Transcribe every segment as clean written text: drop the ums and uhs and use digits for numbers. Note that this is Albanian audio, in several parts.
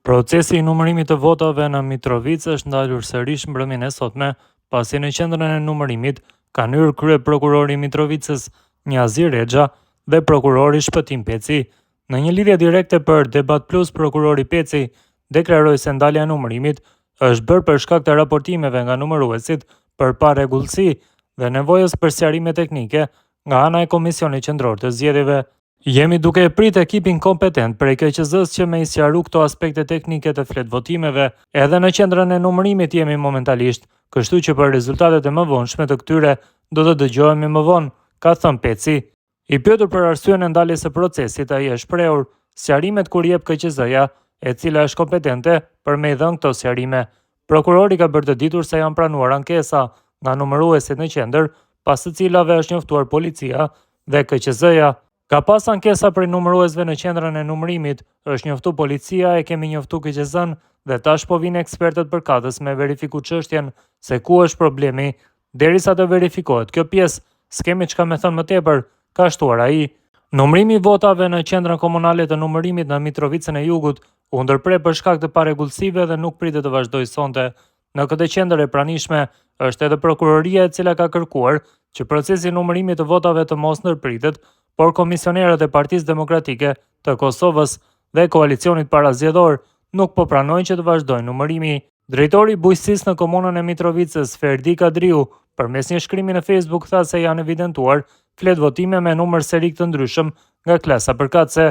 Procesi i numërimit të votave në Mitrovic është ndalur sërish mbrëmjen e sotme, pasi në qendrën e numërimit kanë hyrë kryeprokurori i Mitrovicës, Njazi Rexha, dhe prokurori Shpëtim Peci. Në një lidhje direkte për Debat Plus, prokurori Peci deklaroi se ndalja e numërimit është bërë për shkak të raportimeve nga numëruesit për parregullsi dhe nevojës për sqarime teknike nga ana e Komisionit Qendror të Zgjedhjeve. Jemi duke e prit ekipin kompetent prej KQZ-s që me i sqaru këto aspekte teknike të fletvotimeve, edhe në qendrën e numërimit jemi momentalisht, kështu që për rezultatet e mëvonshme të këtyre do të dëgjohemi më vonë, ka thënë Peci. I pyetur për arsyen e ndaljes së procesit, ai është shprehur sqarimet kur jep KQZ-ja, e cila është kompetente për me i dhënë këto sqarime. Prokurori ka bërë të ditur se janë pranuar ankesa nga numëruesit në qendër, pas të cilave është njoftuar policia dhe KQZ-ja. Ka pas ankesa prej numëruesve në qendrën e numërimit, është njoftu policia, e kemi njoftu KQZ-n dhe tash po vinë ekspertët përkatës me verifiku çështjen se ku është problemi, derisa të verifikohet kjo pjesë, s'kemi çka me thënë më tepër, ka shtuar ai. Numërimi i votave në qendrën komunale të numërimit në Mitrovicën e Jugut u ndërprer për shkak të parregullsive dhe nuk pritet të vazhdojë sonte. Në këtë qendër e pranishme është edhe prokuroria, e cila ka kërkuar që procesi i numërimit të votave të mos ndërpritet, por komisionerët e Partisë Demokratike të Kosovës dhe koalicionit parazgjedhor nuk po pranojnë që të vazhdojë numërimi. Drejtori i bujqësisë në komunën e Mitrovicës, Ferdi Kadriu, përmes një shkrimi në Facebook tha se janë evidentuar fletvotime me numër serik të ndryshëm nga klasa përkatëse.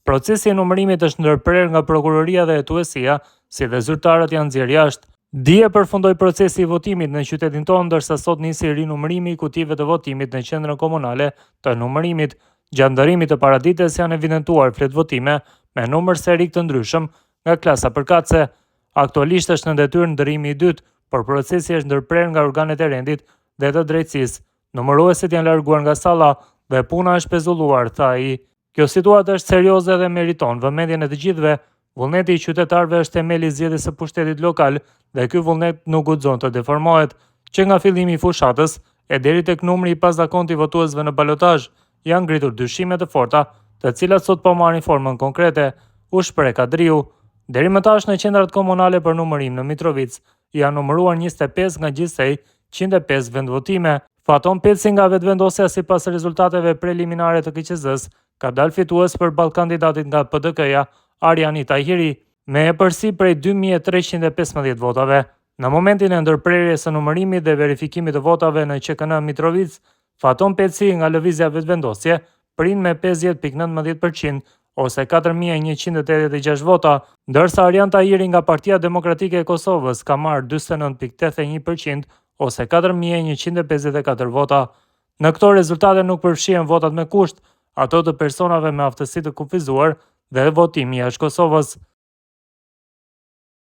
Procesi i numërimit është ndërprer nga prokuroria dhe hetuesia, si dhe zyrtarët janë nxjerrë jashtë. Dje përfundoi procesi i votimit në qytetin tonë, ndërsa sot nisi rinumërimi i kutive të votimit në qendrën komunale të numërimit. Gjatë ndërimit të paradites janë evidentuar fletvotime me numër serik të ndryshëm nga klasa përkatëse. Aktualisht është në detyrë ndërimi i dytë, por procesi është ndërprer nga organet e rendit dhe të drejtësisë. Numëruesit janë larguar nga salla dhe puna është pezulluar, tha ai. Kjo situatë është serioze dhe meriton vëmendjen e të gjithëve. Vullneti i qytetarëve është themeli i zgjedhjes së pushtetit lokal dhe ky vullnet nuk guxon të deformohet, që nga fillimi i fushatës e deri tek numri i pazakontë i votuesve në balotazh janë ngritur dyshime të forta, të cilat sot po marrin formën konkrete, u shpreh Kadriu. Deri më tash në qendrat komunale për numërim në Mitrovic janë numëruar 25 nga gjithsej 105 vendvotime. Faton Peci nga vetvendosja sipas rezultateve preliminare të KQZ-s ka dalë fitues përballë kandidatit nga PDK-ja, Ariani Tahiri, me e përsi prej 2315 votave. Në momentin e ndërprerjes së numërimit dhe verifikimit të votave në QKN Mitrovic, Faton Peci nga lëvizja vetvendosje prin me 50.19% ose 4186 vota, ndërsa Arian Tahiri nga Partia Demokratike e Kosovës ka marrë 49.81% ose 4154 vota. Në këto rezultate nuk përfshihen votat me kusht, ato të personave me aftësi të kufizuar dhe votimi jashtë Kosovës.